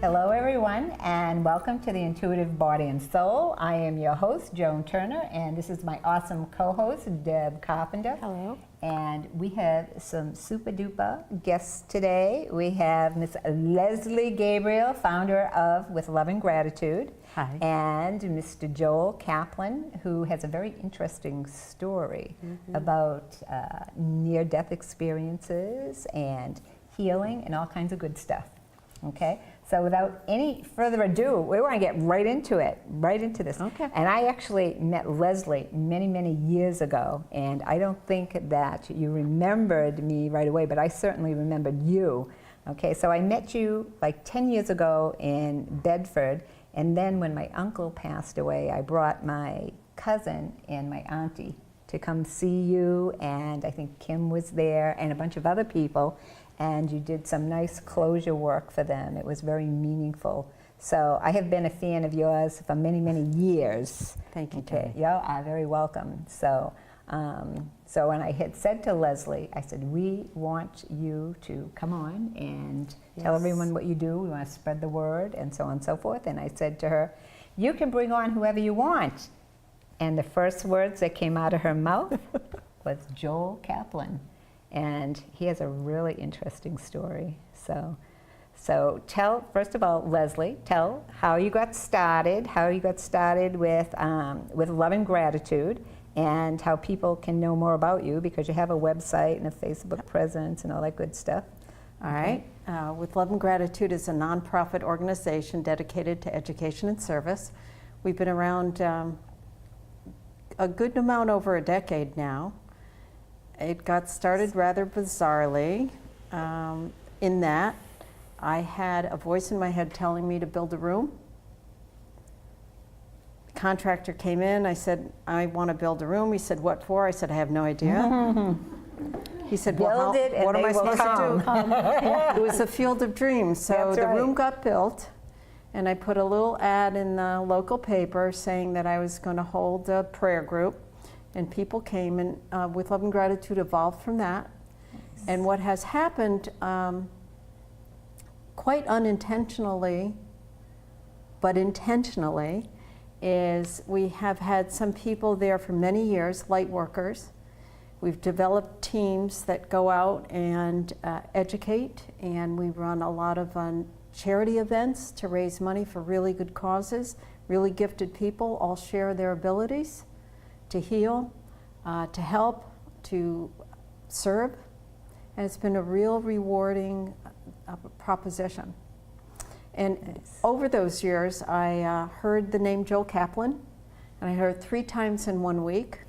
Hello everyone, and welcome to the Intuitive Body and Soul. I am your host, Joan Turner, and this is my awesome co-host, Deb Carpenter. Hello. And we have some super duper guests today. We have Miss Leslie Gabriel, founder of With Love and Gratitude. Hi. And Mr. Joel Kaplan, who has a very interesting story about near-death experiences and healing and all kinds of good stuff. Okay, so without any further ado, we want to get right into it, right into this. Okay. And I actually met Leslie many, many years ago, and I don't think that you remembered me right away, but I certainly remembered you. Okay, so I met you like 10 years ago in Bedford, and then when my uncle passed away, I brought my cousin and my auntie to come see you, and I think Kim was there and a bunch of other people. And you did some nice closure work for them. It was very meaningful. So I have been a fan of yours for many, many years. Thank you, Okay, Tony. you're very welcome. So, so when I had said to Leslie, I said, we want you to come on and tell everyone what you do. We want to spread the word and so on and so forth. And I said to her, you can bring on whoever you want. And the first words that came out of her mouth was Joel Kaplan. And he has a really interesting story. So tell, first of all, Leslie, tell how you got started, with Love and Gratitude, and how people can know more about you, because you have a website and a Facebook presence and all that good stuff. All right. With Love and Gratitude is a nonprofit organization dedicated to education and service. We've been around a good amount over a decade now. It got started rather bizarrely in that I had a voice in my head telling me to build a room. The contractor came in. I said, I want to build a room. He said, what for? I said, I have no idea. He said, well, what am I supposed to do? It was a field of dreams. So the room got built, and I put a little ad in the local paper saying that I was going to hold a prayer group. And people came, and With Love and Gratitude evolved from that. Nice. And what has happened, quite unintentionally, but intentionally, is we have had some people there for many years, light workers. We've developed teams that go out and educate, and we run a lot of charity events to raise money for really good causes. Really gifted people all share their abilities to heal, to help, to serve, and it's been a real rewarding proposition. And over those years, I heard the name Joel Kaplan, and I heard 3 times in 1 week.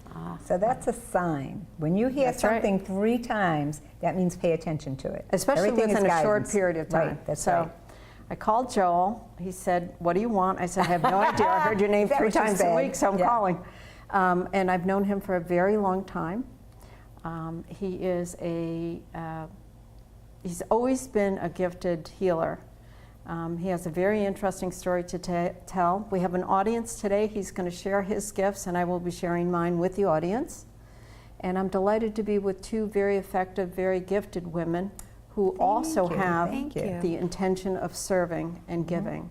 So that's a sign. When you hear something 3 times, that means pay attention to it. Especially within a short period of time. Right, that's so right. I called Joel. He said, what do you want? I said, I have no idea. I heard your name 3 times a week, so I'm calling. And I've known him for a very long time. He is he's always been a gifted healer. He has a very interesting story to tell. We have an audience today. He's going to share his gifts, and I will be sharing mine with the audience. And I'm delighted to be with 2 very effective, very gifted women who also have the intention of serving and giving.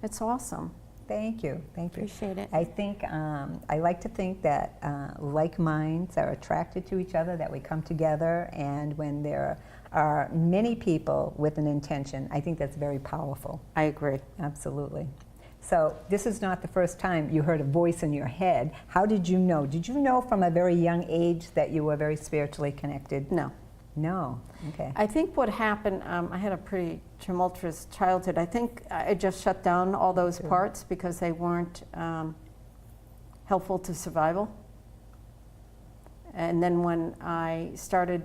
It's awesome. Thank you. Thank you. Appreciate it. I think, I like to think that like minds are attracted to each other, that we come together, and when there are many people with an intention, I think that's very powerful. I agree. Absolutely. So this is not the first time you heard a voice in your head. How did you know? Did you know from a very young age that you were very spiritually connected? No. No. Okay. I think what happened, I had a pretty tumultuous childhood. I think I just shut down all those parts because they weren't helpful to survival. And then when I started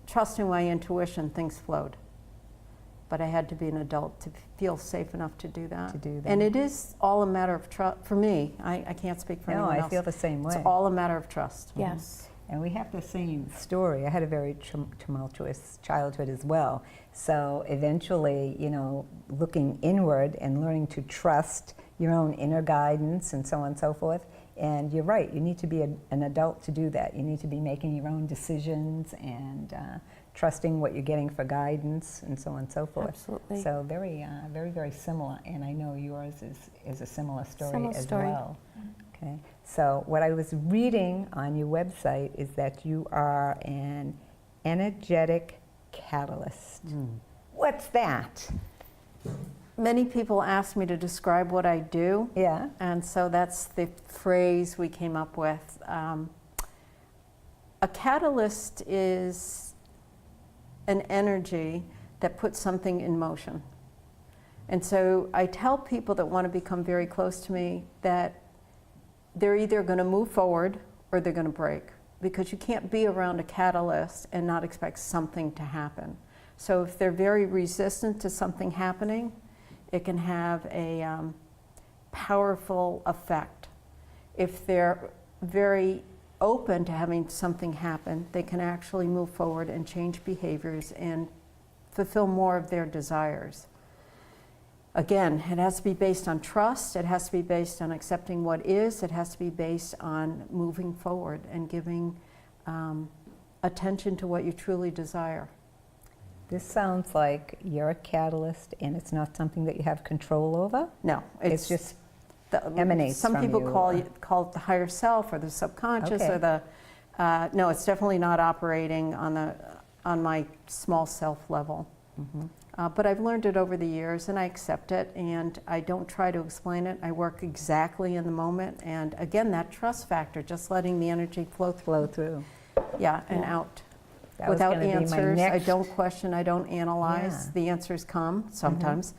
trusting my intuition, things flowed. But I had to be an adult to feel safe enough to do that. And it is all a matter of trust. For me, I can't speak for anyone else. No, I feel the same way. It's all a matter of trust. Yes. And we have the same story. I had a very tumultuous childhood as well. So eventually, you know, looking inward and learning to trust your own inner guidance and so on and so forth. And you're right, you need to be an adult to do that. You need to be making your own decisions and trusting what you're getting for guidance and so on and so forth. Absolutely. So very, very similar, and I know yours is a similar story Similar as story. well. Okay. So what I was reading on your website is that you are an energetic catalyst. What's that? Many people ask me to describe what I do, Yeah. and so that's the phrase we came up with. A catalyst is an energy that puts something in motion. And so I tell people that want to become very close to me that they're either going to move forward or they're going to break, because you can't be around a catalyst and not expect something to happen. So if they're very resistant to something happening, it can have a powerful effect. If they're very open to having something happen, they can actually move forward and change behaviors and fulfill more of their desires. Again, it has to be based on trust, it has to be based on accepting what is, it has to be based on moving forward and giving attention to what you truly desire. This sounds like you're a catalyst, and it's not something that you have control over. No, It's just the, emanates some from people you, call or- it the higher self or the subconscious Okay. or the no, it's definitely not operating on my small self level. But I've learned it over the years, and I accept it, and I don't try to explain it. I work exactly in the moment, and again, that trust factor, just letting the energy flow through, flow through. and out. That was Without gonna be my answers, I next- don't question, I don't analyze. Yeah. The answers come sometimes,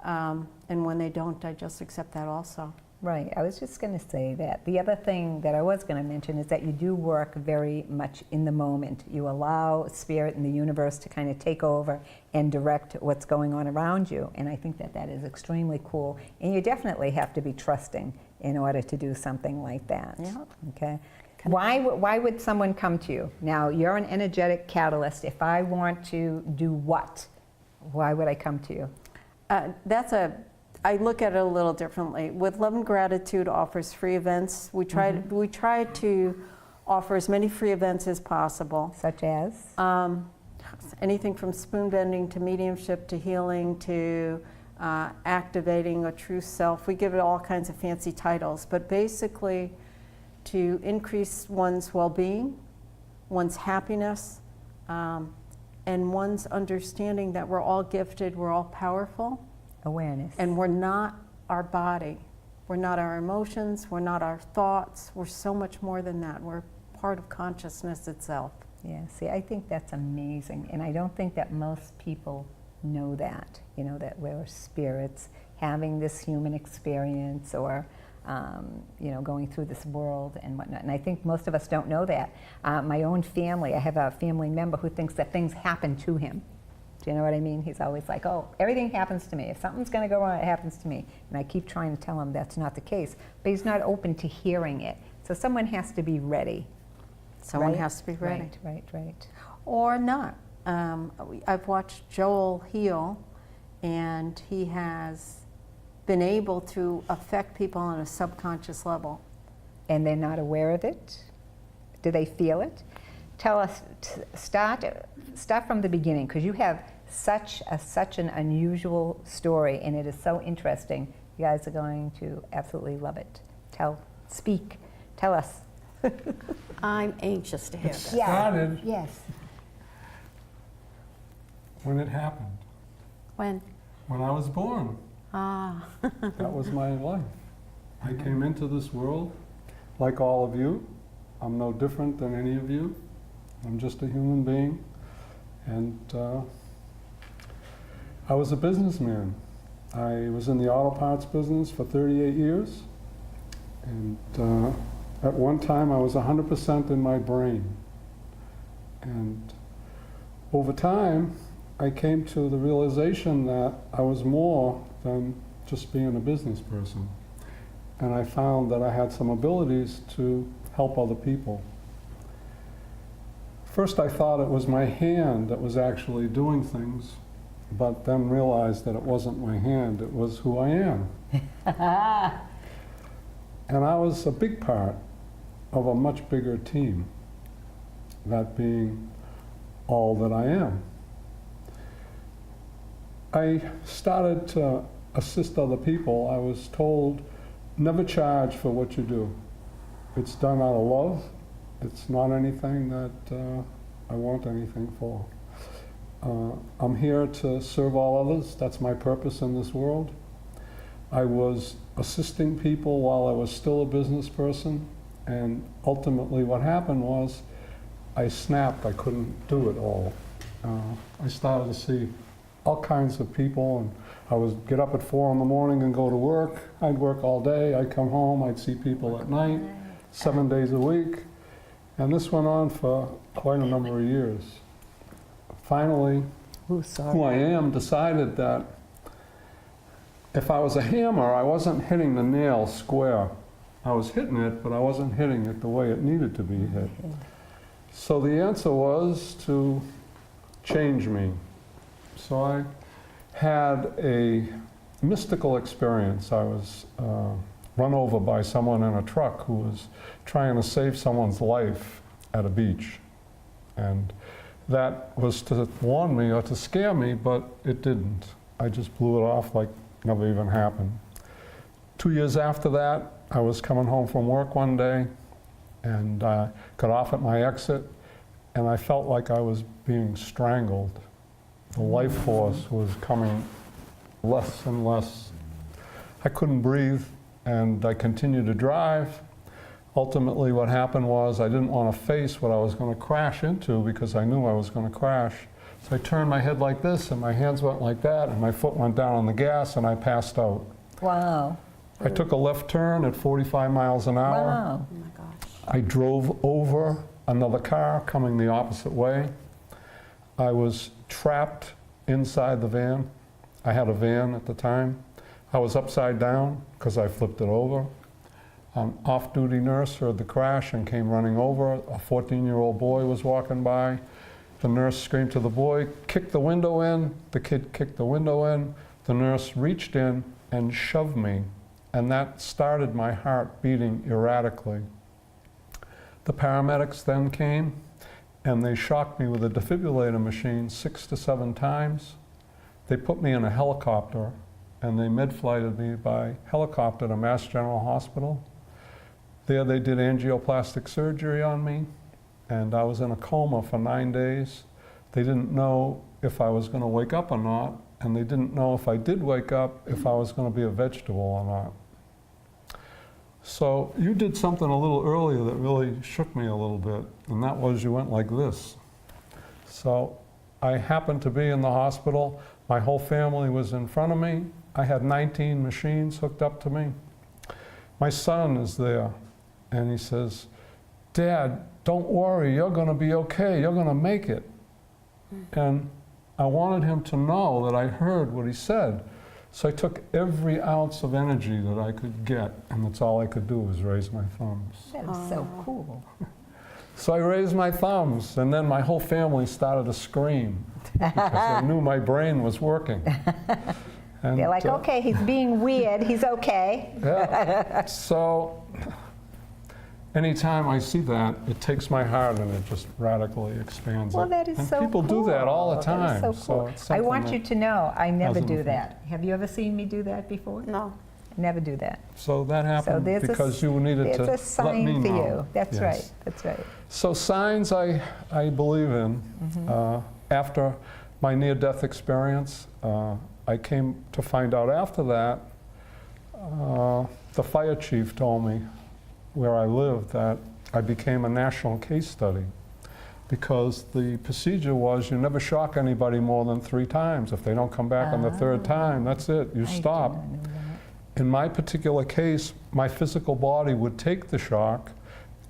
and when they don't, I just accept that also. Right, I was just going to say that. The other thing that I was going to mention is that you do work very much in the moment. You allow spirit and the universe to kind of take over and direct what's going on around you, and I think that that is extremely cool. And you definitely have to be trusting in order to do something like that. Yeah. Okay. Why would someone come to you? Now, you're an energetic catalyst. If I want to do what? Why would I come to you? I look at it a little differently. With Love and Gratitude offers free events. We try to offer as many free events as possible. Such as? Anything from spoon bending to mediumship to healing to activating a true self. We give it all kinds of fancy titles, but basically to increase one's well-being, one's happiness, and one's understanding that we're all gifted, we're all powerful. Awareness. And we're not our body. We're not our emotions. We're not our thoughts. We're so much more than that. We're part of consciousness itself. Yeah, see, I think that's amazing. And I don't think that most people know that, you know, that we're spirits having this human experience or, you know, going through this world and whatnot. And I think most of us don't know that. My own family, I have a family member who thinks that things happen to him. Do you know what I mean? He's always like, oh, everything happens to me. If something's going to go wrong, it happens to me. And I keep trying to tell him that's not the case. But he's not open to hearing it. So someone has to be ready. Someone right? has to be ready. Right. Or not. I've watched Joel heal, and he has been able to affect people on a subconscious level. And they're not aware of it? Do they feel it? Tell us, start from the beginning, because you have such an unusual story, and it is so interesting. You guys are going to absolutely love it. Tell us. I'm anxious to hear this. Yeah. Started Yes. when it happened, When? when I was born. Ah, That was my life. I came into this world like all of you. I'm no different than any of you. I'm just a human being. And I was a businessman. I was in the auto parts business for 38 years. And at one time I was 100% in my brain. And over time, I came to the realization that I was more than just being a business person. And I found that I had some abilities to help other people. First I thought it was my hand that was actually doing things, but then realized that it wasn't my hand, it was who I am. And I was a big part of a much bigger team, that being all that I am. I started to assist other people. I was told, never charge for what you do. It's done out of love. It's not anything that I want anything for. I'm here to serve all others. That's my purpose in this world. I was assisting people while I was still a business person, and ultimately what happened was I snapped. I couldn't do it all. I started to see all kinds of people, and I would get up at 4 in the morning and go to work. I'd work all day. I'd come home. I'd see people at night, 7 days a week. And this went on for quite a number of years. Finally, who I am decided that if I was a hammer, I wasn't hitting the nail square. I was hitting it, but I wasn't hitting it the way it needed to be hit. So the answer was to change me. So I had a mystical experience. I was run over by someone in a truck who was trying to save someone's life at a beach. And that was to warn me or to scare me, but it didn't. I just blew it off like never even happened. 2 years after that, I was coming home from work one day and got off at my exit, and I felt like I was being strangled. The life force was coming less and less. I couldn't breathe, and I continued to drive. Ultimately, what happened was I didn't want to face what I was going to crash into because I knew I was going to crash. So I turned my head like this, and my hands went like that, and my foot went down on the gas, and I passed out. Wow. I took a left turn at 45 miles an hour. Wow. Oh my gosh. I drove over another car coming the opposite way. I was trapped inside the van. I had a van at the time. I was upside down because I flipped it over. An off-duty nurse heard the crash and came running over. A 14-year-old boy was walking by. The nurse screamed to the boy, "Kick the window in." The kid kicked the window in. The nurse reached in and shoved me, and that started my heart beating erratically. The paramedics then came, and they shocked me with a defibrillator machine 6 to 7 times. They put me in a helicopter, and they med-flighted me by helicopter to Mass General Hospital. There they did angioplastic surgery on me, and I was in a coma for 9 days. They didn't know if I was going to wake up or not, and they didn't know if I did wake up, if I was going to be a vegetable or not. So you did something a little earlier that really shook me a little bit, and that was you went like this. So I happened to be in the hospital. My whole family was in front of me. I had 19 machines hooked up to me. My son is there, and he says, "Dad, don't worry, you're going to be okay. You're going to make it." And I wanted him to know that I heard what he said. So I took every ounce of energy that I could get, and that's all I could do was raise my thumbs. That is so cool. So I raised my thumbs, and then my whole family started to scream because they knew my brain was working. And, They're like, okay, he's being weird, he's okay. yeah. So anytime I see that, it takes my heart and it just radically expands Well, it. that is and so cool. people do that all the time. That is so cool. it's I something want that- you to know, I never hasn't do been- that. Have you ever seen me do that before? No. Never do that. So that So happened there's because you needed to there's a let me sign for know. you. That's Yes. right. That's right. So signs I believe in. After my near-death experience, I came to find out after that, the fire chief told me where I lived that I became a national case study because the procedure was you never shock anybody more than 3 times. If they don't come back on the 3rd time, that's it, you I did stop. not know that. In my particular case, my physical body would take the shock,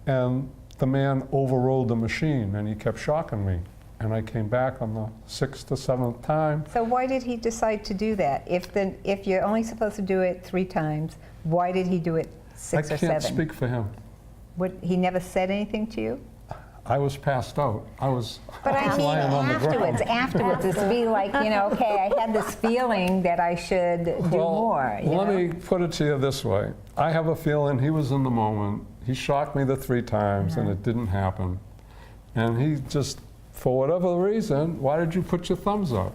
and the man overrode the machine, and he kept shocking me. And I came back on the 6th to 7th time. So why did he decide to do that? If you're only supposed to do it 3 times, why did he do it 6 I or 7? can't speak for him. He never said anything to you? I was passed out. I was But I mean, lying on the ground. afterwards, it's to be like, okay, I had this feeling that I should do more. Let me put it to you this way. I have a feeling he was in the moment. He shocked me the 3 times, and it didn't happen. And he just for whatever reason, why did you put your thumbs up?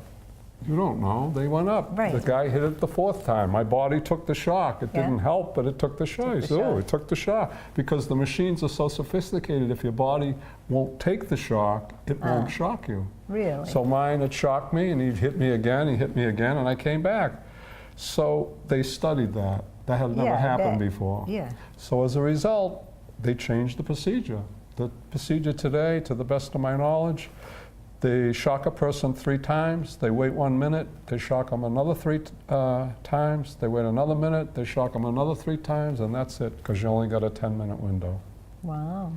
You don't know. They went up. Right. The guy hit it the 4th time. My body took the shock. It Yeah. didn't help, but it took the shock. the He said, oh, shock. it took the shock. Because the machines are so sophisticated, if your body won't take the shock, it won't shock you. Really? So mine, it shocked me, and he'd hit me again, and I came back. So they studied that. That had never Yeah, I happened bet. before. Yeah. So as a result, they changed the procedure. The procedure today, to the best of my knowledge, they shock a person 3 times, they wait 1 minute, they shock them another 3 times, they wait another minute, they shock them another 3 times, and that's it, because you only got a 10-minute window. Wow.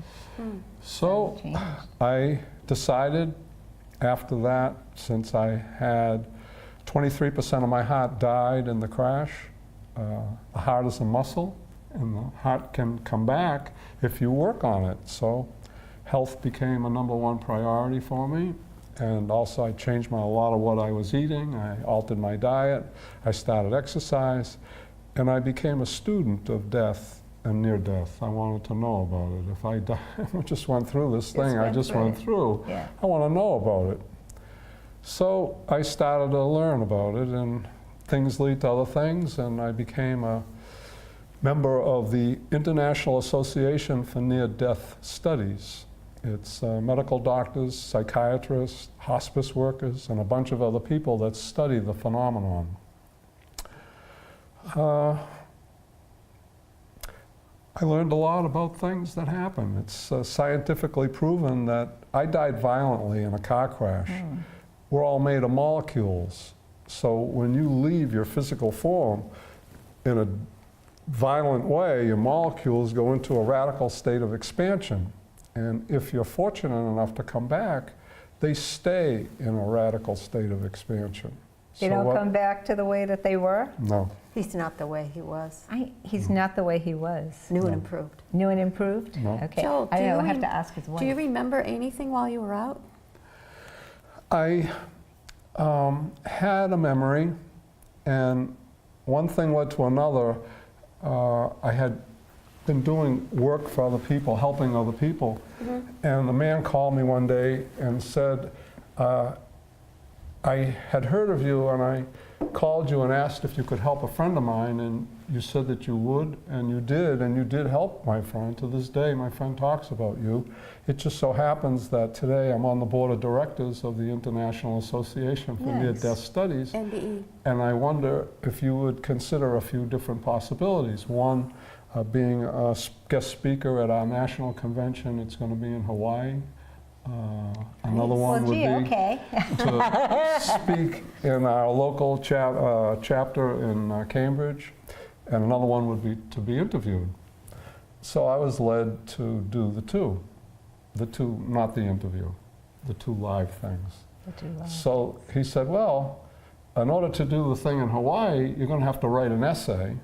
So Changed. I decided after that, since I had 23% of my heart died in the crash, the heart is a muscle, and the heart can come back if you work on it. So health became a #1 priority for me. And also I changed a lot of what I was eating. I altered my diet. I started exercise. And I became a student of death and near death. I wanted to know about it. If I just went through this thing, I went just through went it. through. Yeah. I want to know about it. So I started to learn about it, and things lead to other things, and I became a member of the International Association for Near-Death Studies. It's medical doctors, psychiatrists, hospice workers, and a bunch of other people that study the phenomenon. I learned a lot about things that happen. It's scientifically proven that I died violently in a car crash. We're all made of molecules. So when you leave your physical form in a violent way, your molecules go into a radical state of expansion. And if you're fortunate enough to come back, they stay in a radical state of expansion. They So don't what- come back to the way that they were? No. He's not the way he was. He's not the way he was. New and improved. New and improved? No. Okay. Joel, I do know, you I have rem- to ask his wife. Do you remember anything while you were out? I had a memory, and one thing led to another. I had been doing work for other people, helping other people, and the man called me one day and said, I had heard of you, and I called you and asked if you could help a friend of mine, and you said that you would, and you did help my friend. To this day, my friend talks about you. It just so happens that today I'm on the board of directors of the International Association for Yes. Near-Death Studies, NDE. and I wonder if you would consider a few different possibilities. One, being a guest speaker at our national convention. It's going to be in Hawaii. Another one Well, would gee, be okay. to speak in our local chapter in Cambridge, and another one would be to be interviewed. So I was led to do the two, not the interview, the 2 live things. So he said, well, in order to do the thing in Hawaii, you're going to have to write an essay,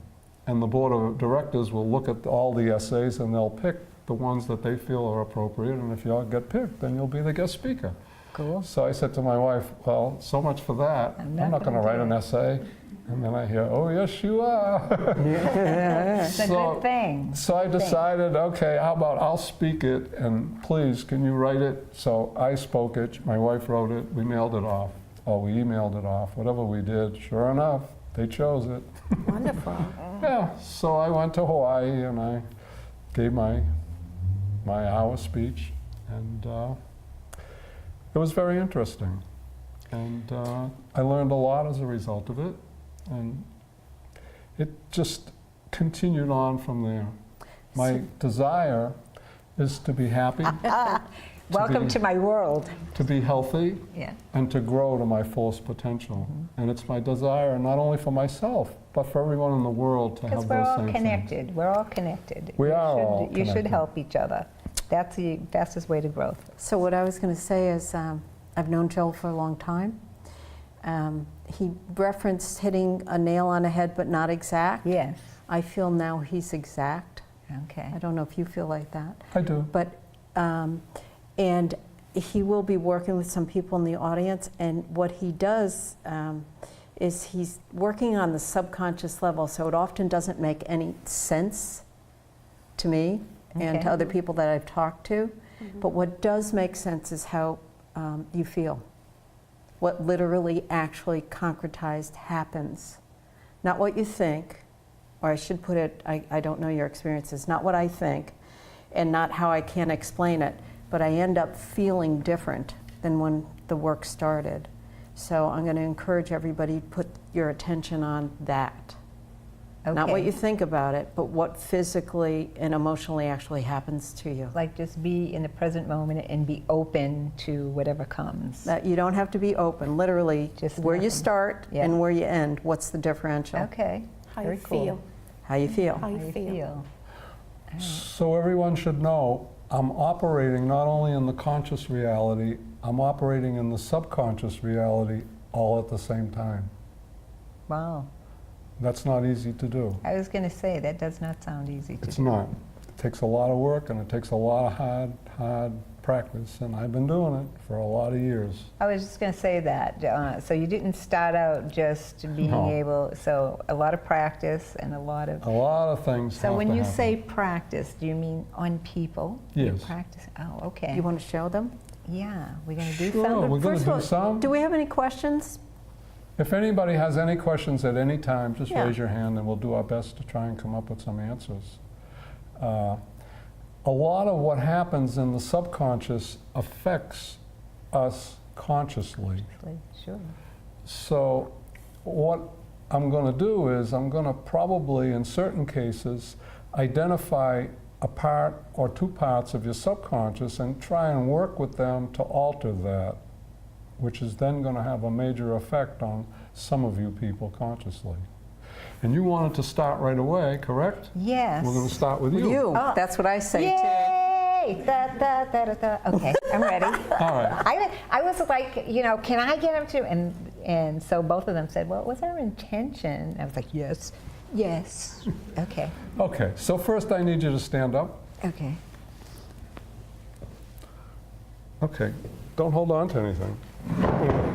and the board of directors will look at all the essays and they'll pick the ones that they feel are appropriate, and if you all get picked, then you'll be the guest speaker. Cool. So I said to my wife, well, so much for that. I'm I'm not not going to gonna write do an it." essay. And then I hear, oh, yes, you are. It's a So- good thing. So I decided, okay, how about I'll speak it, and please, can you write it? So I spoke it, my wife wrote it, we mailed it off, or we emailed it off, whatever we did. Sure enough, they chose it. Wonderful. Yeah, so I went to Hawaii and I gave my hour speech, and it was very interesting. And I learned a lot as a result of it, and it just continued on from there. My desire is to be happy, Welcome be- to my world. to be healthy, Yeah. and to grow to my fullest potential. And it's my desire not only for myself, but for everyone in the world to Because have we're those all same things. connected. We're all connected. We are all You should connected. help each other. That's the fastest way to growth. So what I was going to say is I've known Joel for a long time. He referenced hitting a nail on the head but not exact. Yes. I feel now he's exact. Okay. I don't know if you feel like that. I do. But, and he will be working with some people in the audience, and what he does is he's working on the subconscious level, so it often doesn't make any sense to me and Okay. to other people that I've talked to. But what does make sense is how you feel. What literally actually concretized happens. Not what you think, or I should put it, I don't know your experiences, not what I think and not how I can explain it, but I end up feeling different than when the work started. So I'm going to encourage everybody to put your attention on that. Not what Okay. you think about it, but what physically and emotionally actually happens to you. Like just be in the present moment and be open to whatever comes. That you don't have to be open, literally, Just where you nothing. start Yeah. and where you end. What's the differential? Okay. How Very you cool. feel. How you feel. How How you you feel. feel. So everyone should know, I'm operating not only in the conscious reality, I'm operating in the subconscious reality all at the same time. Wow. That's not easy to do. I was going to say, that does not sound easy to It's do. not. It takes a lot of work and it takes a lot of hard practice, and I've been doing it for a lot of years. I was just going to say that. So you didn't start out just being No. able, so a lot of practice and a lot of... A lot of things So have when to you happen. say practice, do you mean on people? You Yes. practice, oh, okay. You want to show them? Yeah, we're going to do Sure, something. we're going First to of do all, some. do we have any questions? If anybody has any questions at any time, just Yeah. raise your hand and we'll do our best to try and come up with some answers. A lot of what happens in the subconscious affects us consciously. Sure. So what I'm going to do is I'm going to probably, in certain cases, identify a part or two parts of your subconscious and try and work with them to alter that, which is then going to have a major effect on some of you people consciously. And you wanted to start right away, correct? Yes. We're going to start with you. You. Oh. That's what I say too. Yay! Da, da, da, da, da. Okay, I'm ready. All right. I was like, you know, can I get him to? And so both of them said, well, what's our intention? I was like, yes, yes. Okay, Okay, so first I need you to stand up. okay. Okay, don't hold on to anything.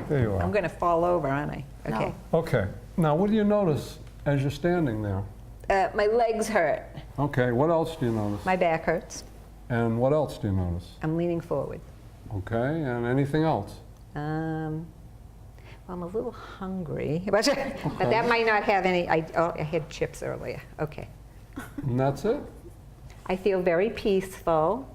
There you are. I'm going to fall over, aren't I? Okay. Okay, now what do you notice as you're standing there? My legs hurt. Okay, what else do you notice? My back hurts. And what else do you notice? I'm leaning forward. Okay, and anything else? Well, I'm a little hungry, but that might not have any. I had chips earlier. Okay. And that's it? I feel very peaceful.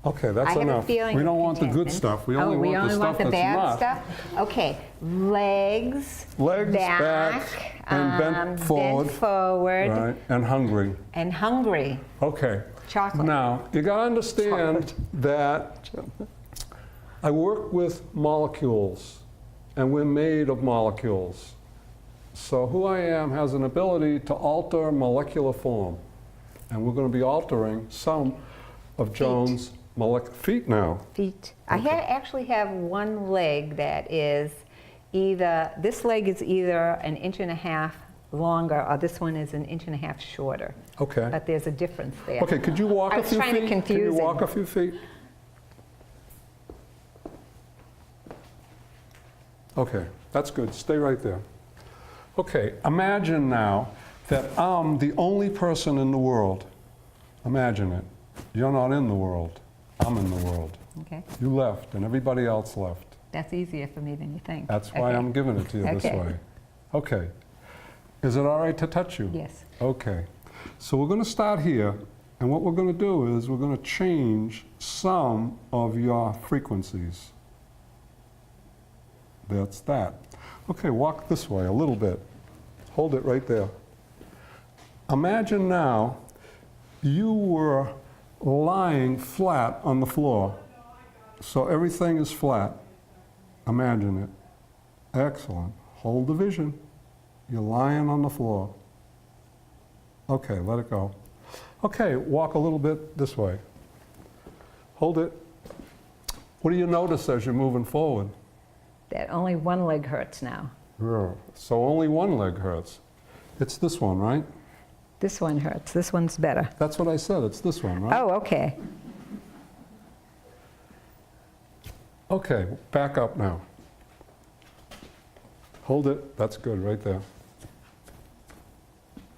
Okay, that's I have enough. a feeling We of don't want the good contentment. stuff. We Oh, only we want only the want stuff the that's bad not. stuff? Okay, legs, Legs, back, and bent forward. bent forward, Right, and hungry. and hungry. Okay. Chocolate. Now, you got to understand that I work with molecules, and we're made of molecules. So who I am has an ability to alter molecular form. And we're going to be altering some of Joan's feet now. Feet. I actually have one leg that is either, this leg is either 1.5 inches longer, or this one is 1.5 inches shorter. Okay. But there's a difference there. Okay, could you walk I a was few trying to feet? Can confuse you him. walk a few feet? Okay, that's good. Stay right there. Okay, imagine now that I'm the only person in the world. Imagine it. You're not in the world. I'm in the world. Okay, You left and everybody else left. that's easier for me than you think. That's why Okay. I'm giving it to you this Okay. way. Okay. Is it all right to touch you? Yes. Okay. So we're going to start here, and what we're going to do is we're going to change some of your frequencies. That's that. Okay, walk this way a little bit. Hold it right there. Imagine now you were lying flat on the floor. So everything is flat. Imagine it. Excellent. Hold the vision. You're lying on the floor. Okay, let it go. Okay, walk a little bit this way. Hold it. What do you notice as you're moving forward? That only one leg hurts now. Yeah. So only one leg hurts. It's this one, right? This one hurts. This one's better. That's what I said. It's this one, right? Oh, okay. Okay, back up now. Hold it. That's good, right there.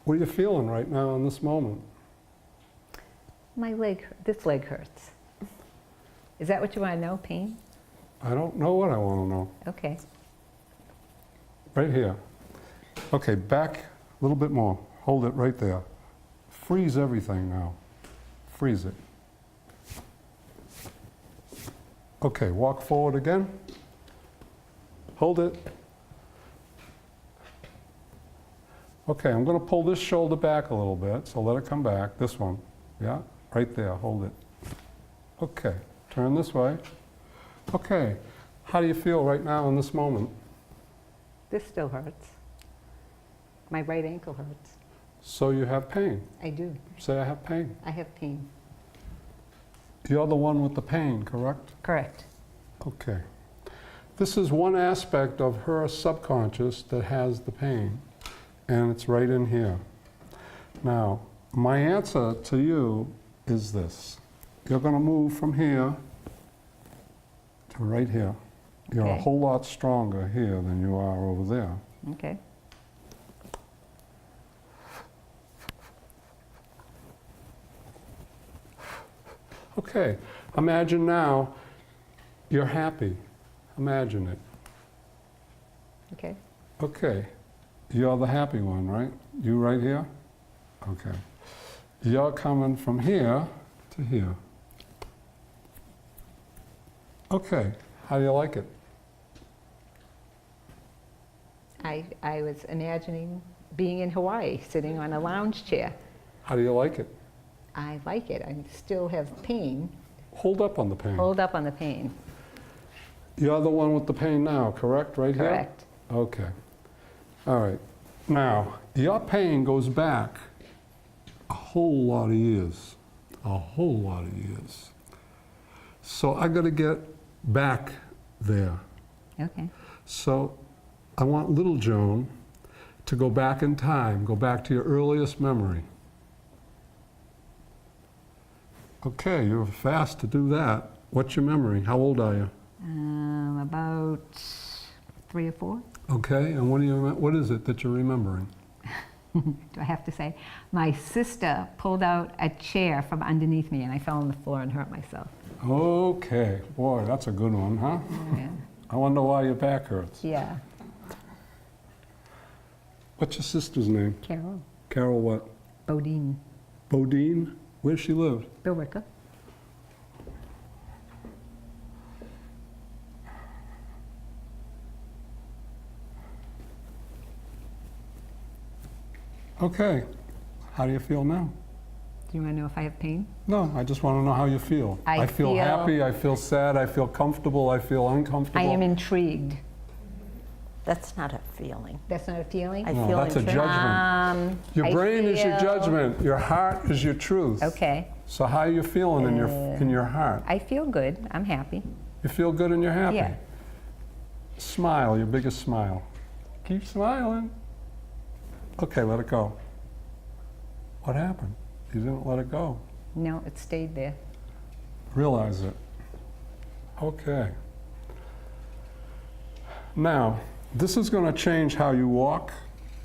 What are you feeling right now in this moment? My leg, this leg hurts. Is that what you want to know, pain? I don't know what I want to know. Okay. Right here. Okay, back a little bit more. Hold it right there. Freeze everything now. Freeze it. Okay, walk forward again. Hold it. Okay, I'm going to pull this shoulder back a little bit, so let it come back. This one. Yeah, right there. Hold it. Okay, turn this way. Okay, how do you feel right now in this moment? This still hurts. My right ankle hurts. So you have pain. I do. Say, I have pain. I have pain. You're the one with the pain, correct? Correct. Okay. This is one aspect of her subconscious that has the pain, and it's right in here. Now, my answer to you is this. You're going to move from here to right here. You're a Okay. whole lot stronger here than you are over there. Okay. Okay, imagine now you're happy. Imagine it. Okay. Okay, you're the happy one, right? You right here? Okay. You're coming from here to here. Okay, how do you like it? I was imagining being in Hawaii, sitting on a lounge chair. How do you like it? I like it. I still have pain. Hold up on the pain. Hold up on the pain. You're the one with the pain now, correct? Right here? Correct. Okay. All right. Now, your pain goes back a whole lot of years. A whole lot of years. So I got to get back there. Okay. So I want little Joan to go back in time, go back to your earliest memory. Okay, you're fast to do that. What's your memory? How old are you? About 3 or 4. Okay, and what is it that you're remembering? Do I have to say? My sister pulled out a chair from underneath me and I fell on the floor and hurt myself. Okay, boy, that's a good one, huh? Yeah. I wonder why your back hurts. Yeah. What's your sister's name? Carol. Carol what? Bodine. Bodine? Where does she live? Billerica. Okay, how do you feel now? Do you want to know if I have pain? No, I just want to know how you feel. I feel feel- happy, I feel sad, I feel comfortable, I feel uncomfortable. I am intrigued. That's not a feeling. That's not a feeling? I No, feel that's a intrigued. judgment. Your I brain is your feel- judgment, your heart is your truth. Okay. So how are you feeling in your heart? I feel good. I'm happy. You feel good and you're happy? Yeah. Smile, your biggest smile. Keep smiling. Okay, let it go. What happened? You didn't let it go. No, it stayed there. Realize it. Okay. Now, this is going to change how you walk,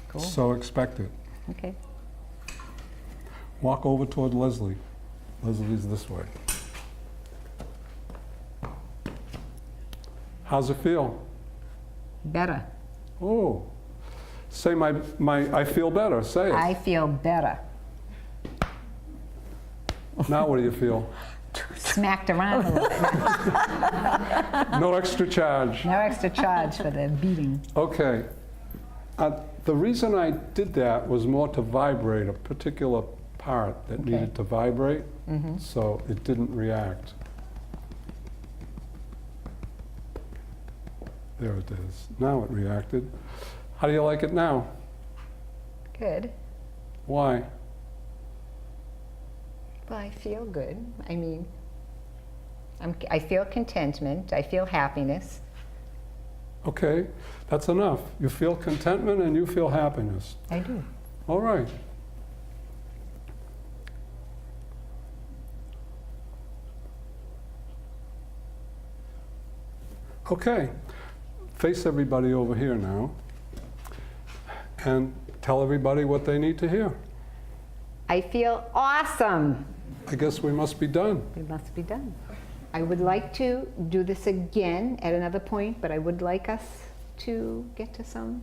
Cool. so expect it. Okay. Walk over toward Leslie. Leslie's this way. How's it feel? Better. Oh, say I feel better, say it. I feel better. Now what do you feel? Smacked around a little bit. No extra charge. No extra charge for the beating. Okay. The reason I did that was more to vibrate a particular part that Okay. needed to vibrate, so it didn't react. There it is. Now it reacted. How do you like it now? Good. Why? Well, I feel good. I mean, I feel contentment. I feel happiness. Okay, that's enough. You feel contentment and you feel happiness. I do. All right. Okay, face everybody over here now and tell everybody what they need to hear. I feel awesome. I guess we must be done. We must be done. I would like to do this again at another point, but I would like us to get to some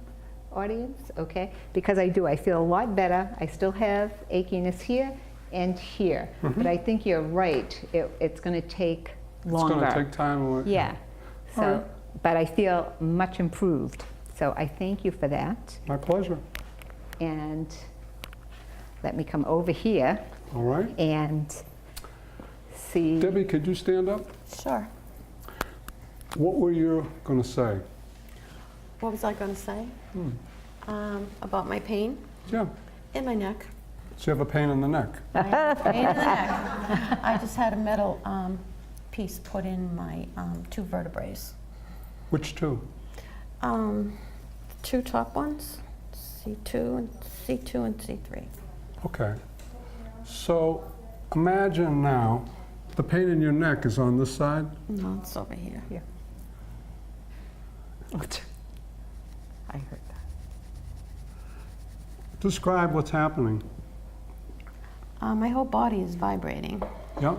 audience, okay? Because I do, I feel a lot better. I still have achiness here and here, but I think you're right. It's going to take longer. It's going to take time. Yeah. So, All right. but I feel much improved. So I thank you for that. My pleasure. And let me come over here All right. and see. Debbie, could you stand up? Sure. What were you going to say? What was I going to say? About my pain Yeah. in my neck. So you have a pain in the neck. I have pain in the neck. I just had a metal piece put in my 2 vertebrae. Which two? Two top ones, C2 and C3. Okay. So imagine now the pain in your neck is on this side. No, it's over here. I heard that. Describe what's happening. My whole body is vibrating, Yeah.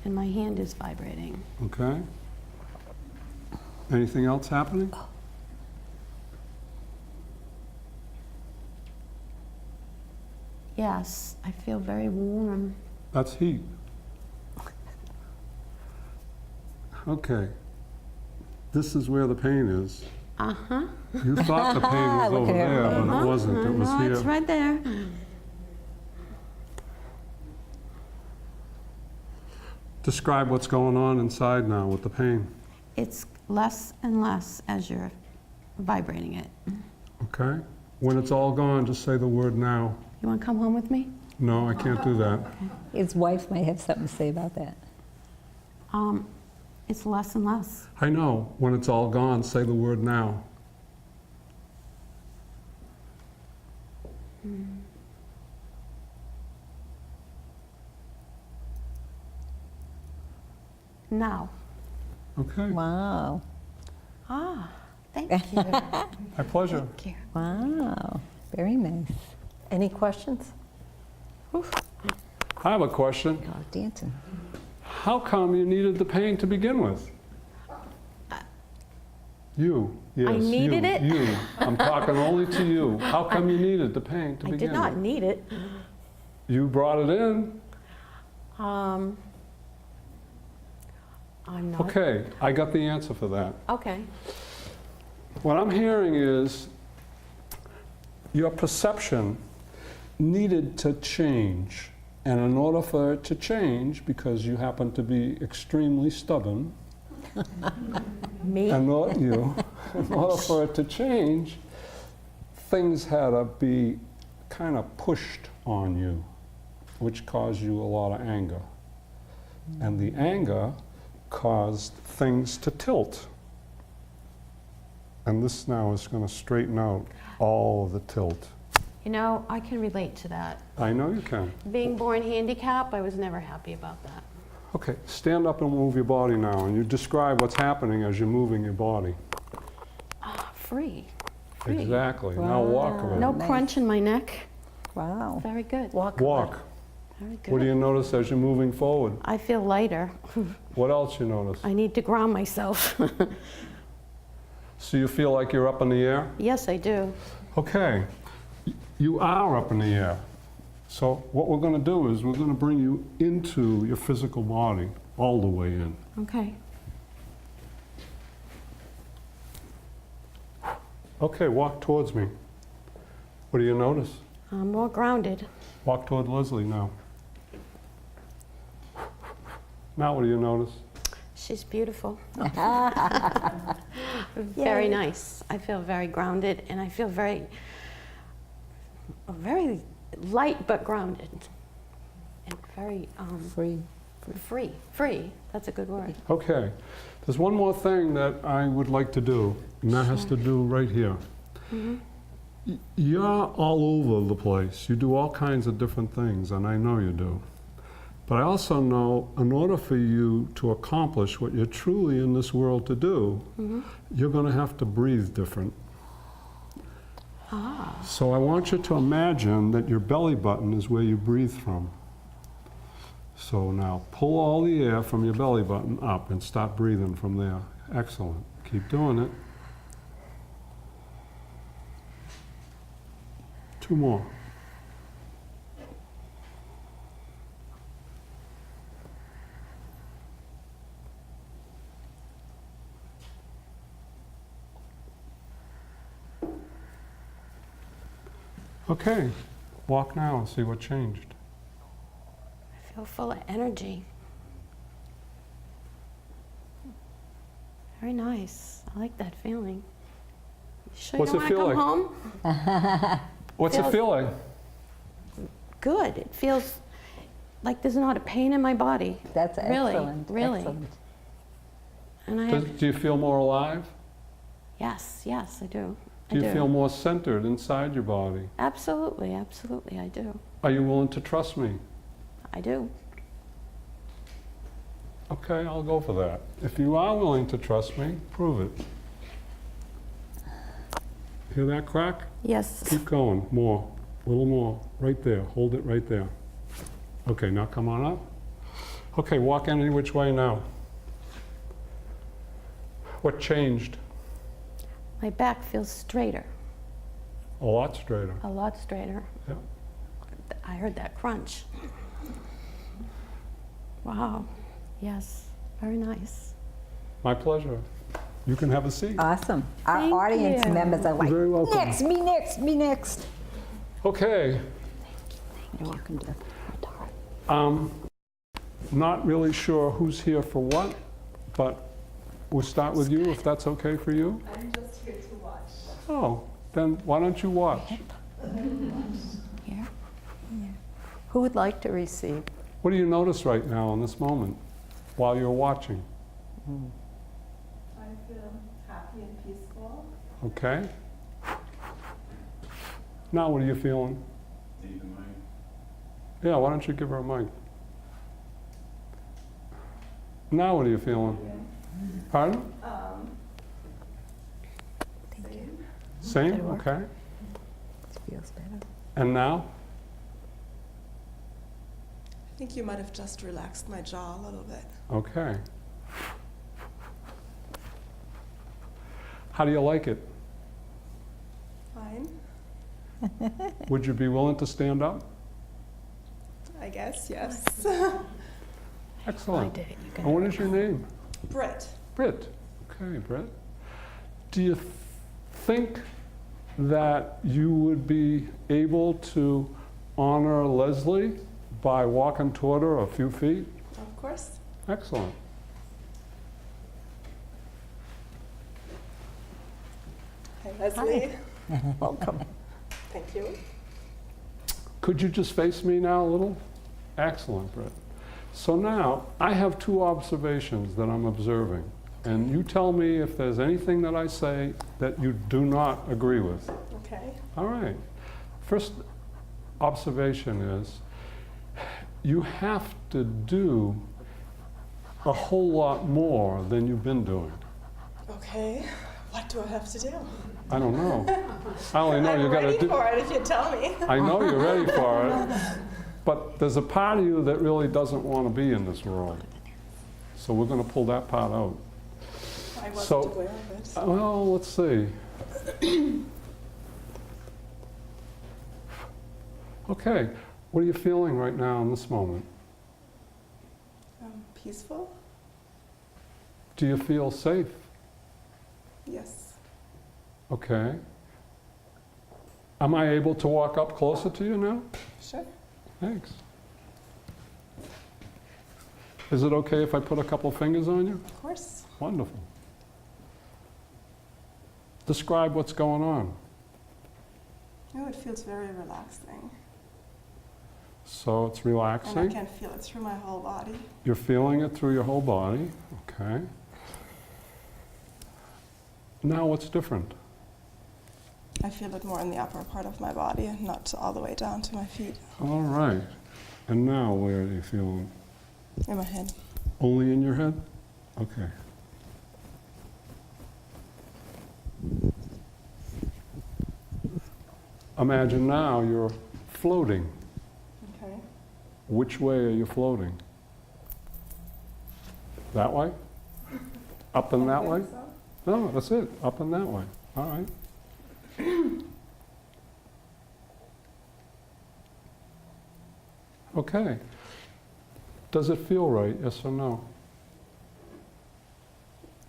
and my hand is vibrating. Okay. Anything else happening? Yes, I feel very warm. That's heat. Okay. This is where the pain is. Uh-huh. You thought the pain was over there, but it wasn't. It was No, here. it's right there. Describe what's going on inside now with the pain. It's less and less as you're vibrating it. Okay? When it's all gone, just say the word now. You want to come home with me? No, I can't do that. His wife might have something to say about that. It's less and less. I know. When it's all gone, say the word now. Now. Okay. Wow. Ah, thank you. My pleasure. Thank you. Wow. Very nice. Any questions? I have a question. Oh, dancing. How come you needed the pain to begin with? You. Yes, I needed you, it? You. I'm talking only to you. How come you needed the pain to I begin did not with? need it. You brought it in. I'm not. Okay, I got the answer for that. Okay. What I'm hearing is your perception needed to change. And in order for it to change, because you happen to be extremely stubborn, Me? and not you, in order for it to change, things had to be kind of pushed on you, which caused you a lot of anger. And the anger caused things to tilt. And this now is going to straighten out all of the tilt. You know, I can relate to that. I know you can. Being born handicapped, I was never happy about that. Okay, stand up and move your body now, and you describe what's happening as you're moving your body. Free. Free. Exactly. Now walk a No little. Nice. crunch in my neck. Wow. Very good. Walk. Walk. Very good. What do you notice as you're moving forward? I feel lighter. What else you notice? I need to ground myself. So you feel like you're up in the air? Yes, I do. Okay, you are up in the air. So what we're going to do is we're going to bring you into your physical body, all the way in. Okay. Okay, walk towards me. What do you notice? I'm more grounded. Walk toward Leslie now. Now what do you notice? She's beautiful. Very nice. I feel very grounded, and I feel very light but grounded, and very Free. free. That's a good word. Okay, there's one more thing that I would like to do, and that has to do right here. You're all over the place. You do all kinds of different things, and I know you do. But I also know in order for you to accomplish what you're truly in this world to do, you're going to have to breathe different. So I want you to imagine that your belly button is where you breathe from. So now pull all the air from your belly button up and start breathing from there. Excellent. Keep doing it. 2 more. Okay, walk now and see what changed. I feel full of energy. Very nice. I like that feeling. You sure What's you it don't feel want to like? come home? What's it Feels- feel like? Good. It feels like there's not a pain in my body. That's Really, excellent. really. Excellent. And I have, Do you feel more alive? yes, I do. Do you feel more centered inside your body? Absolutely, I do. Are you willing to trust me? I do. Okay, I'll go for that. If you are willing to trust me, prove it. Hear that crack? Yes. Keep going, more, a little more, right there, hold it right there. Okay, now come on up. Okay, walk any which way now. What changed? My back feels straighter, A lot straighter. a lot straighter. Yeah. I heard that crunch. Wow. Yes, very nice. My pleasure. You can have a seat. Awesome. Our Thank audience you. members are like, You're very welcome. next, me next, me next. Okay, You're welcome to. not really sure who's here for what, but we'll start with you if that's okay for you. I'm just here to watch. Oh, then why don't you watch? Here. Who would like to receive? What do you notice right now in this moment while you're watching? I feel happy and peaceful. Okay? Now what are you feeling? Yeah, why don't you give her a mic? Now what are you feeling? Pardon? Same. Same? Okay. Feels better. And now? I think you might have just relaxed my jaw a little bit. Okay. How do you like it? Fine, Would you be willing to stand up? I guess, yes. Excellent. did it. You can And what is your name? Britt, Britt. Okay, Britt. Do you think that you would be able to honor Leslie by walking toward her a few feet? of course. Excellent. Hi, Leslie. Welcome. Thank you. Could you just face me now a little? Excellent, Britt. So now, I have 2 observations that I'm observing. And you tell me if there's anything that I say that you do not agree with. Okay. All right. First observation is, you have to do a whole lot more than you've been doing. Okay. What do I have to do? I don't know. I only know I'm you got to ready do. for it if you tell me. I know you're ready for it, but there's a part of you that really doesn't want to be in this world. So we're going to pull that part out. I wasn't So- aware of it. Well, let's see. Okay, what are you feeling right now in this moment? Peaceful? Do you feel safe? Yes. Okay. Am I able to walk up closer to you now? Sure. Thanks. Is it okay if I put a couple fingers on you? Of course. Wonderful. Describe what's going on. Oh, it feels very relaxing. So it's And I relaxing. can feel it through my whole body. You're feeling it through your whole body. Okay. Now what's different? I feel it more in the upper part of my body and not all the way down to my feet. All right. And now where are you feeling? In my head. Only in your head? Okay. Imagine now you're floating. Okay. Which way are you floating? That way? Up and that way? So. No, that's it, up and that way. All right. Okay. Does it feel right, yes or no?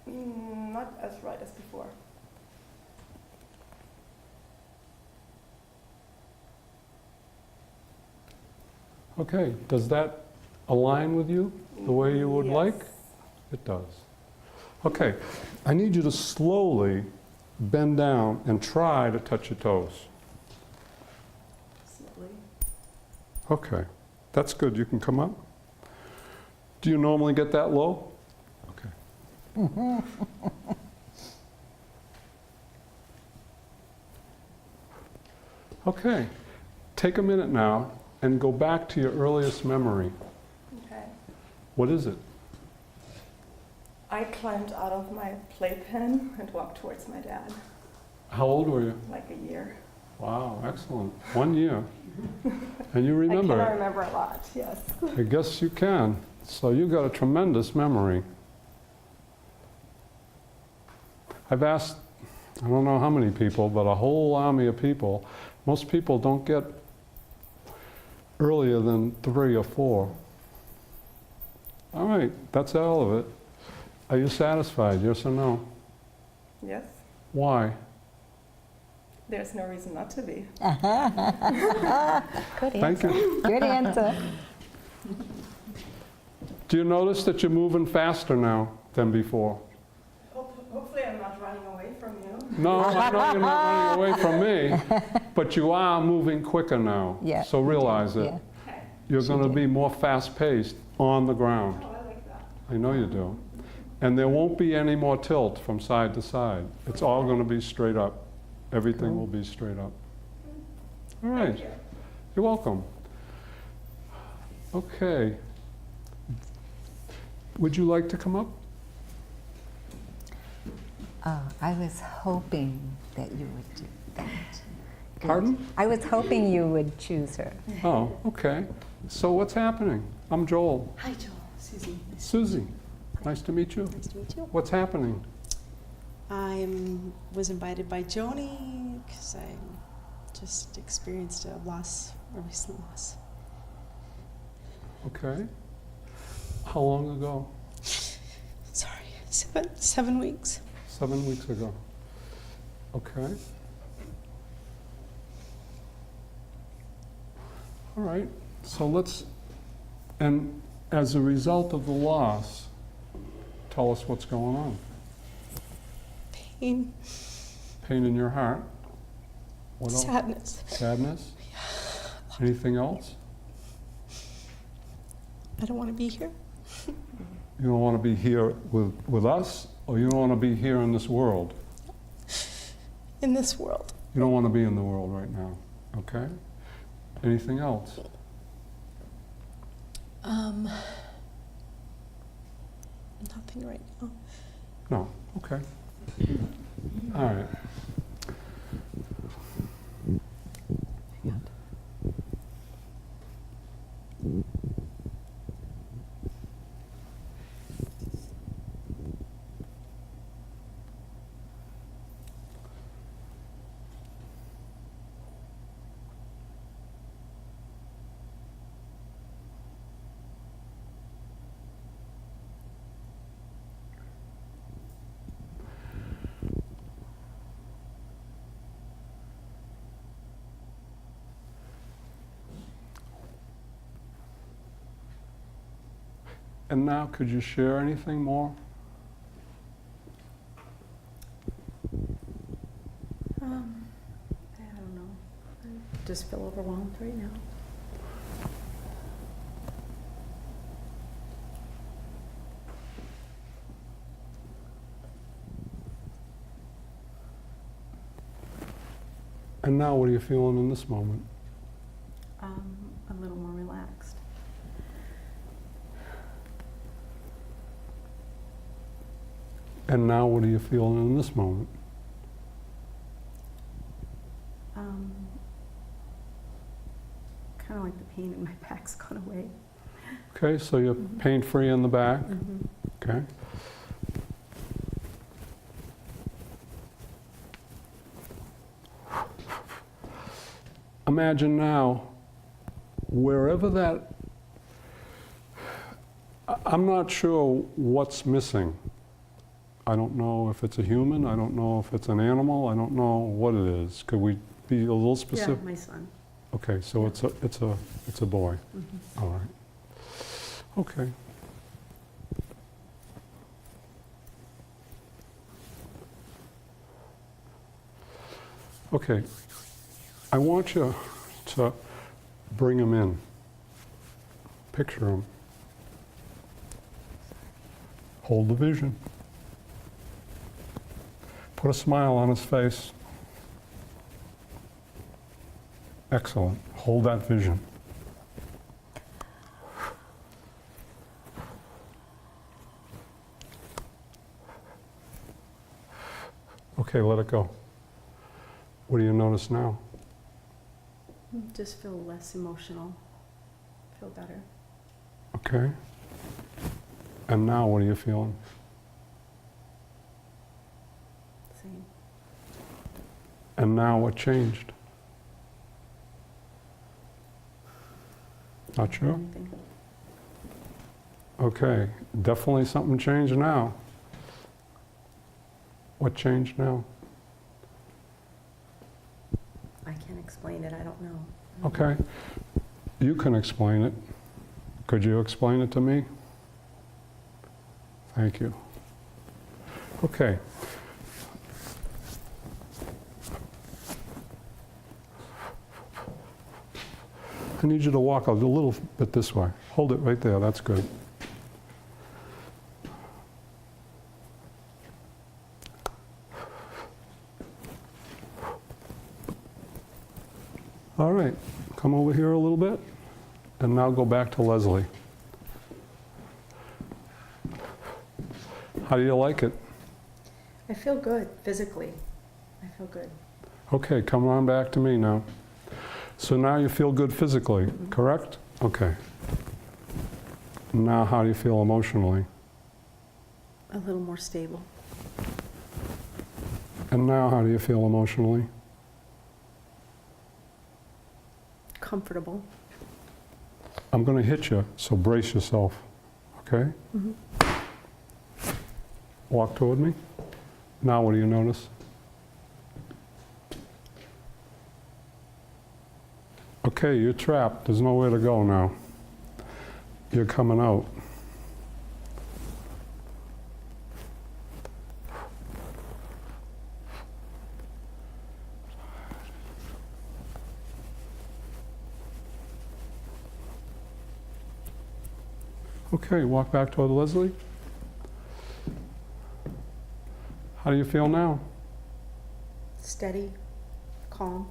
Not as right as before. Okay, does that align with you the way you would Yes. like? It does. Okay, I need you to slowly bend down and try to touch your toes. Slowly. Okay, that's good. You can come up. Do you normally get that low? Okay. Okay, take a minute now and go back to your earliest memory. Okay. What is it? I climbed out of my playpen and walked towards my dad, How old were you? like a year. Wow, excellent. 1 year. And you I remember cannot it. remember a lot, yes. I guess you can. So you got a tremendous memory. I've asked, I don't know how many people, but a whole army of people. Most people don't get earlier than 3 or 4. All right, that's all of it. Are you satisfied, yes or no? Yes, Why? there's no reason not to be. Good Thank answer. you. Good answer. Do you notice that you're moving faster now than before? Hopefully I'm not running away from you. No, I know you're not running away from me, but you are moving quicker now. Yeah. So realize it. Yeah. Okay. You're She going to did. be more fast-paced on the ground. Oh, I like that. I know you do. And there won't be any more tilt from side to side. It's all going to be straight up. Everything will be straight up. All right. Thank you. You're welcome. Okay. Would you like to come up? I was hoping that you would do that. Good. Pardon? I was hoping you would choose her. Oh, okay. So what's happening? I'm Joel. Hi, Joel. Susie. Susie, nice to meet you. Nice to meet you. What's happening? I was invited by Joni because I just experienced a recent loss. Okay. How long ago? Sorry, 7 weeks. 7 weeks ago. Okay. All right. So let's, and as a result of the loss, tell us what's going on. Pain, Pain in your heart. What else? sadness. Sadness? Anything else? I don't want to be here. You don't want to be here with us, or you don't want to be here in this world? In this world. You don't want to be in the world right now, okay? Anything else? Nothing right now. No, okay. All right. And now, could you share anything more? I don't know. I just feel overwhelmed right now. And now, what are you feeling in this moment? A little more relaxed. And now, what are you feeling in this moment? Kind of like the pain in my back's gone away. Okay, so you're pain-free in the back. Okay? Imagine now, wherever that, I'm not sure what's missing. I don't know if it's a human, I don't know if it's an animal, I don't know what it is. Could we be a little specific? Yeah, my son. Okay, so it's a boy. All right. Okay. Okay. I want you to bring him in. Picture him. Hold the vision. Put a smile on his face. Excellent. Hold that vision. Okay, let it go. What do you notice now? Just feel less emotional. Feel better. Okay. And now what are you feeling? Same. And now what changed? Not sure? Anything. Okay, definitely something changed now. What changed now? I can't explain it. I don't know. Okay, you can explain it. Could you explain it to me? Thank you. Okay. I need you to walk a little bit this way. Hold it right there, that's good. All right, come over here a little bit, and now go back to Leslie. How do you like it? I feel good physically. I feel good. Okay, come on back to me now. So now you feel good physically, correct? Okay. Now how do you feel emotionally? A little more stable. And now how do you feel emotionally? Comfortable. I'm going to hit you, so brace yourself, okay? Walk toward me. Now what do you notice? Okay, you're trapped. There's nowhere to go now. You're coming out. Okay, walk back toward Leslie. How do you feel now? Steady. Calm.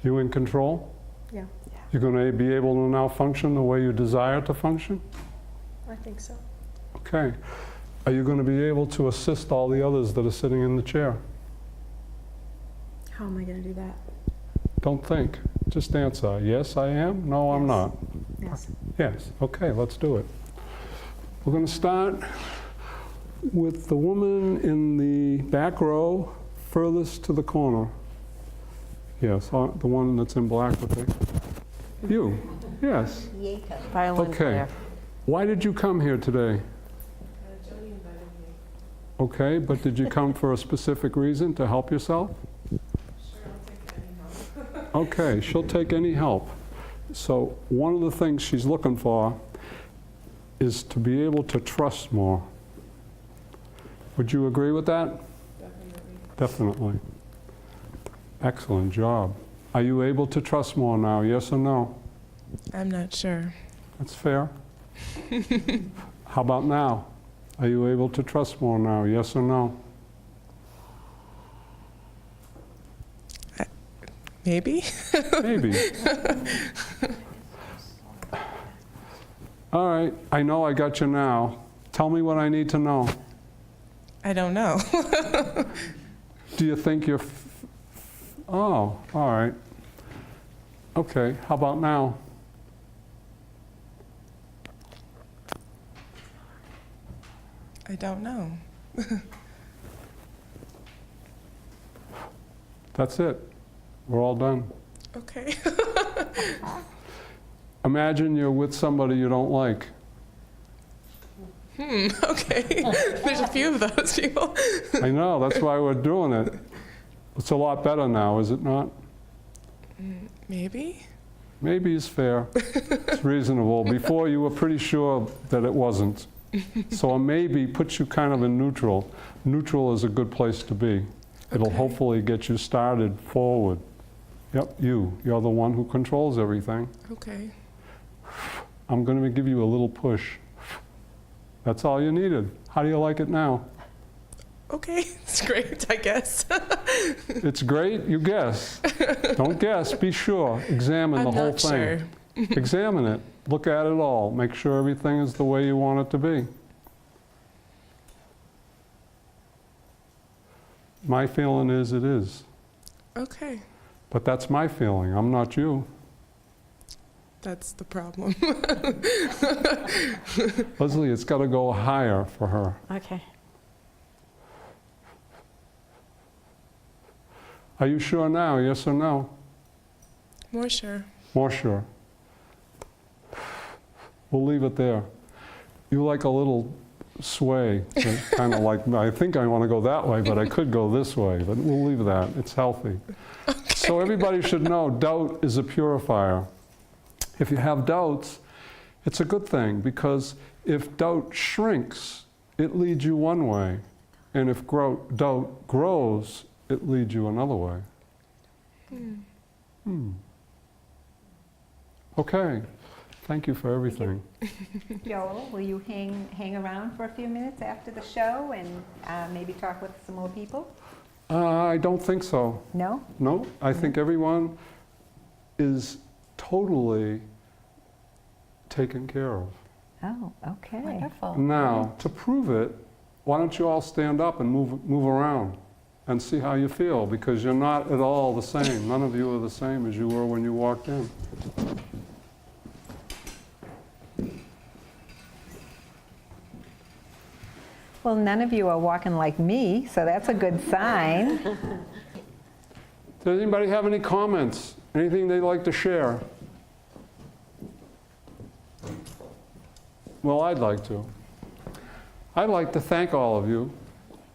You in control? Yeah. You're going to be able to now function the way you desire to function? I think so. Okay. Are you going to be able to assist all the others that are sitting in the chair? How am I going to do that? Don't think. Just answer. Yes, I am. No, I'm Yes. not. Yes. Yes. Okay, let's do it. We're going to start with the woman in the back row furthest to the corner. Yes, the one that's in black with it. You. Yes. Violin Okay. player. Why did you come here today? Jody invited me. Okay, but did you come for a specific reason to help yourself? Sure, I'll take any help. Okay, she'll take any help. So one of the things she's looking for is to be able to trust more. Would you agree with that? Definitely. Definitely. Excellent job. Are you able to trust more now, yes or no? I'm not sure. That's fair. How about now? Are you able to trust more now, yes or no? Maybe. Maybe. All right, I know I got you now. Tell me what I need to know. I don't know. Do you think you're... Oh, all right. Okay, how about now? I don't know. That's it. We're all done. Okay. Imagine you're with somebody you don't like. Okay. There's a few of those people. I know, that's why we're doing it. It's a lot better now, is it not? Maybe. Maybe is fair. It's reasonable. Before you were pretty sure that it wasn't. So a maybe puts you kind of in neutral. Neutral is a good place to be. It'll Okay. hopefully get you started forward. Yep, you're the one who controls everything. Okay. I'm going to give you a little push. That's all you needed. How do you like it now? Okay. It's great, I guess. It's great, you guess. Don't guess, be sure. Examine the I'm whole not thing. sure. Examine it. Look at it all. Make sure everything is the way you want it to be. My feeling is it is. Okay. But that's my feeling. I'm not you. That's the problem. Leslie, it's got to go higher for her. Okay. Are you sure now, yes or no? More sure. More sure. We'll leave it there. You like a little sway, kind of like, I think I want to go that way, but I could go this way, but we'll leave that. It's healthy. So everybody should know doubt is a purifier. If you have doubts, it's a good thing, because if doubt shrinks, it leads you one way. And if doubt grows, it leads you another way. Okay. Thank you for everything. Joel, will you hang around for a few minutes after the show and maybe talk with some more people? I don't think so. No? No, I think everyone is totally taken care of. Oh, okay. Wonderful. Now, to prove it, why don't you all stand up and move around and see how you feel, because you're not at all the same. None of you are the same as you were when you walked in. Well, none of you are walking like me, so that's a good sign. Does anybody have any comments? Anything they'd like to share? Well, I'd like to. I'd like to thank all of you,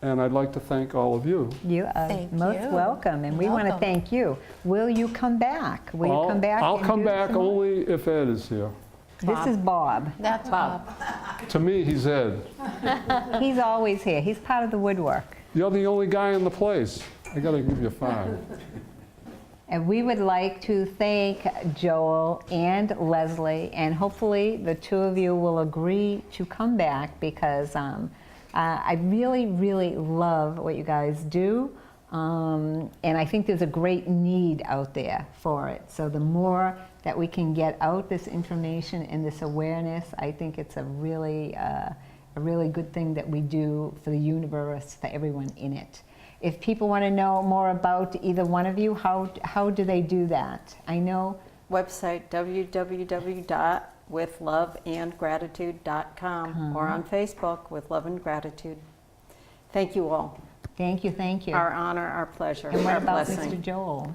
and I'd like to thank all of you. You are Thank most you. welcome, and we want to Welcome. thank you. Will you come back? Will you come back? I'll and come do back some more? only if Ed is here. This is Bob. That's Bob. To me, he's Ed. He's always here. He's part of the woodwork. You're the only guy in the place. I gotta give you 5. And we would like to thank Joel and Leslie, and hopefully the two of you will agree to come back, because I really, really love what you guys do. And I think there's a great need out there for it. So the more that we can get out this information and this awareness, I think it's a really good thing that we do for the universe, for everyone in it. If people want to know more about either one of you, how do they do that? I know. Website www.withloveandgratitude.com or on Facebook with Love and Gratitude. Thank you all. Thank you, thank you. Our honor, our pleasure, And what our about blessing. Mr. Joel?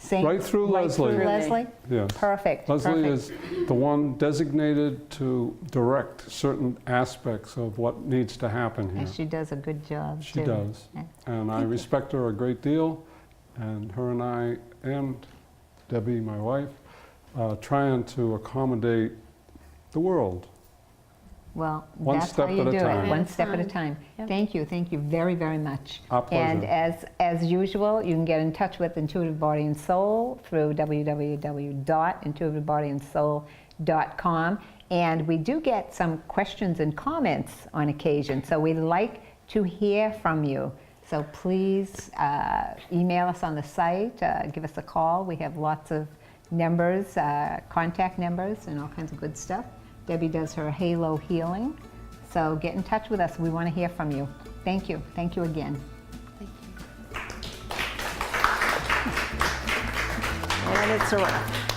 Same, Right through Leslie. Through Leslie? Yes. Perfect. Leslie perfect. is the one designated to direct certain aspects of what needs to happen here. And she does a good job, She too. does. Yeah. And I respect her a great deal. And her and I, and Debbie, my wife, trying to accommodate the world. Well, One that's step how you at a do time. it. One step at a Fun. time. Yep. Thank you very, very much. Our pleasure. And as usual, you can get in touch with Intuitive Body and Soul through www.intuitivebodyandsoul.com. And we do get some questions and comments on occasion, so we'd like to hear from you. So please email us on the site, give us a call. We have lots of numbers, contact numbers, and all kinds of good stuff. Debbie does her halo healing. So get in touch with us. We want to hear from you. Thank you. Thank you again. And it's a wrap.